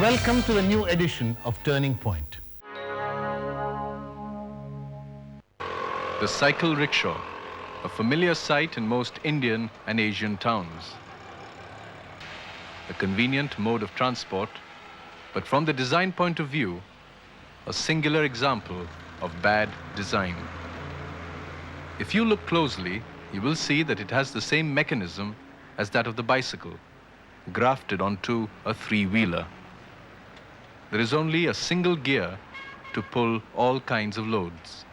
Welcome to the new edition of Turning Point. The cycle rickshaw, a familiar sight in most Indian and Asian towns. A convenient mode of transport, but from the design point of view, a singular example of bad design. If you look closely, you will see that it has the same mechanism as that of the bicycle, grafted onto a three-wheeler. There is only a single gear to pull all kinds of loads.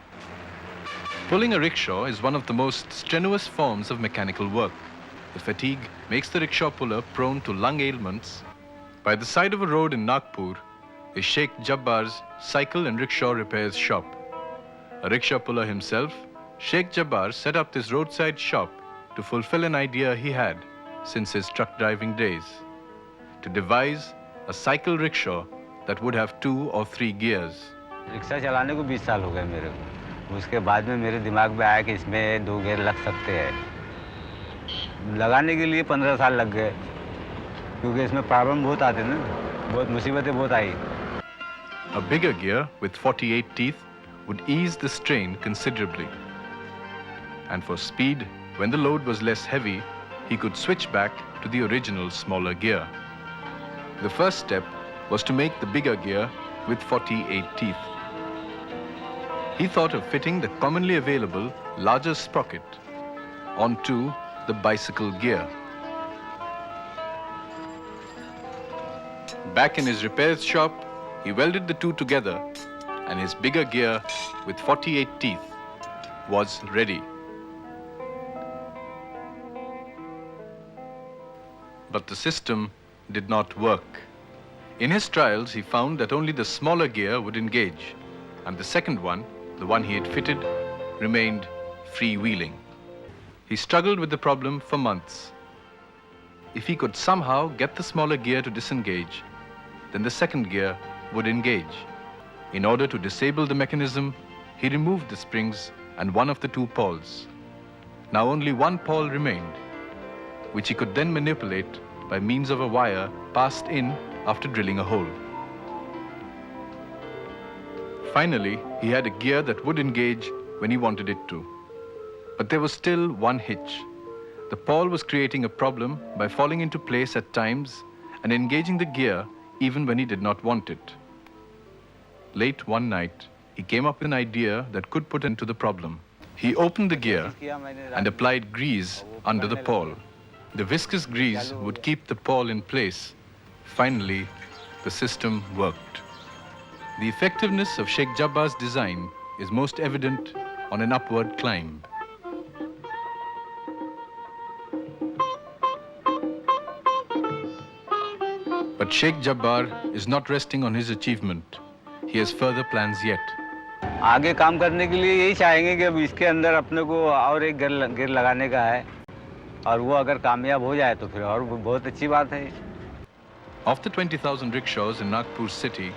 Pulling a rickshaw is one of the most strenuous forms of mechanical work. The fatigue makes the rickshaw puller prone to lung ailments. By the side of a road in Nagpur is Sheikh Jabbar's cycle and rickshaw repairs shop. A rickshaw puller himself, Sheikh Jabbar set up this roadside shop to fulfill an idea he had since his truck driving days, to devise a cycle rickshaw that would have 2 or 3 gears. Rickshaw चलाने को 20 साल हो गए मेरे को। उसके बाद में मेरे दिमाग में आया कि इसमें 2 गियर लग सकते हैं। लगाने के लिए 15 साल लग गए, क्योंकि इसमें प्रॉब्लम बहुत आते ना, बहुत मुसीबतें बहुत आई। A bigger gear with 48 teeth would ease the strain considerably. And for speed, when the load was less heavy, he could switch back to the original smaller gear. The first step was to make the bigger gear with 48 teeth. He thought of fitting the commonly available larger sprocket onto the bicycle gear. Back in his repairs shop, he welded the two together, and his bigger gear with 48 teeth was ready. But the system did not work. In his trials, he found that only the smaller gear would engage, and the second one, the one he had fitted, remained freewheeling. He struggled with the problem for months. If he could somehow get the smaller gear to disengage, then the second gear would engage. In order to disable the mechanism, he removed the springs and one of the 2 pawls. Now only 1 pawl remained, which he could then manipulate by means of a wire passed in after drilling a hole. Finally, he had a gear that would engage when he wanted it to. But there was still one hitch. The pawl was creating a problem by falling into place at times and engaging the gear even when he did not want it. Late one night, he came up with an idea that could put an end to the problem. He opened the gear and applied grease under the pawl. The viscous grease would keep the pawl in place. Finally, the system worked. The effectiveness of Sheikh Jabbar's design is most evident on an upward climb. But Sheikh Jabbar is not resting on his achievement. He has further plans yet. आगे काम करने के लिए यही चाहेंगे कि अब इसके अंदर अपने को और एक गियर लगाने का है, और वो अगर कामयाब हो जाए तो फिर और बहुत अच्छी बात है। Of the 20,000 rickshaws in Nagpur city,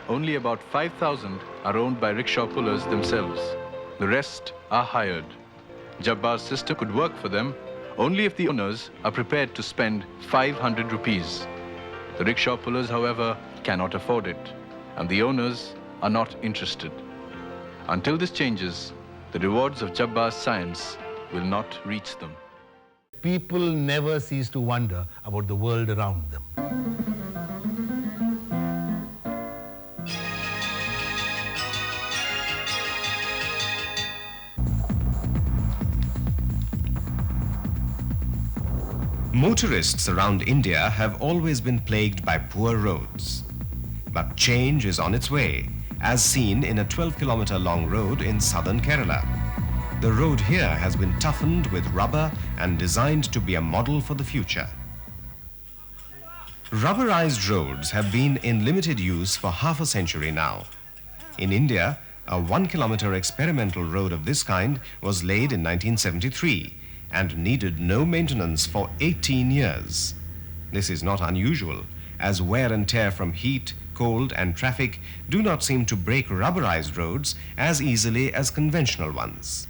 only about 5,000 are owned by rickshaw pullers themselves. The rest are hired. Jabbar's system could work for them only if the owners are prepared to spend 500 rupees. The rickshaw pullers, however, cannot afford it, and the owners are not interested. Until this changes, the rewards of Jabbar's science will not reach them. People never cease to wonder about the world around them. Motorists around India have always been plagued by poor roads. But change is on its way, as seen in a 12-kilometer long road in southern Kerala. The road here has been toughened with rubber and designed to be a model for the future. Rubberized roads have been in limited use for half a century now. In India, a 1-kilometer experimental road of this kind was laid in 1973 and needed no maintenance for 18 years. This is not unusual, as wear and tear from heat, cold and traffic do not seem to break rubberized roads as easily as conventional ones.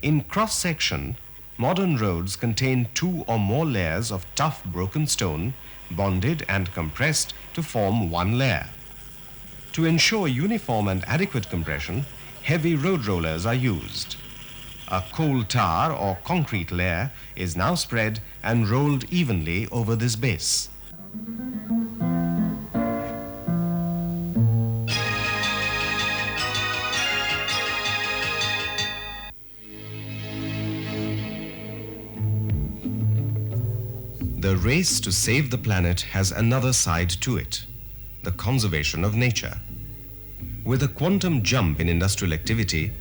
In cross-section, modern roads contain 2 or more layers of tough broken stone bonded and compressed to form one layer. To ensure uniform and adequate compression, heavy road rollers are used. A coal tar or concrete layer is now spread and rolled evenly over this base. The race to save the planet has another side to it, the conservation of nature. With a quantum jump in industrial activity,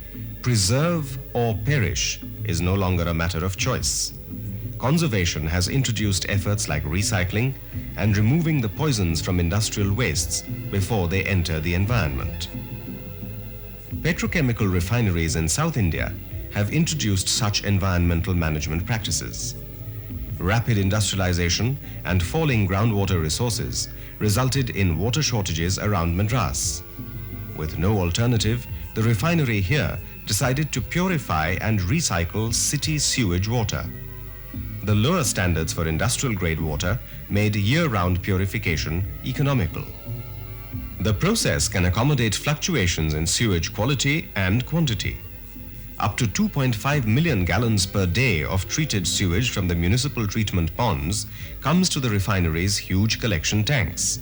preserve or perish is no longer a matter of choice. Conservation has introduced efforts like recycling and removing the poisons from industrial wastes before they enter the environment. Petrochemical refineries in South India have introduced such environmental management practices. Rapid industrialization and falling groundwater resources resulted in water shortages around Madras. With no alternative, the refinery here decided to purify and recycle city sewage water. The lower standards for industrial-grade water made year-round purification economical. The process can accommodate fluctuations in sewage quality and quantity. Up to 2.5 million gallons per day of treated sewage from the municipal treatment ponds comes to the refinery's huge collection tanks.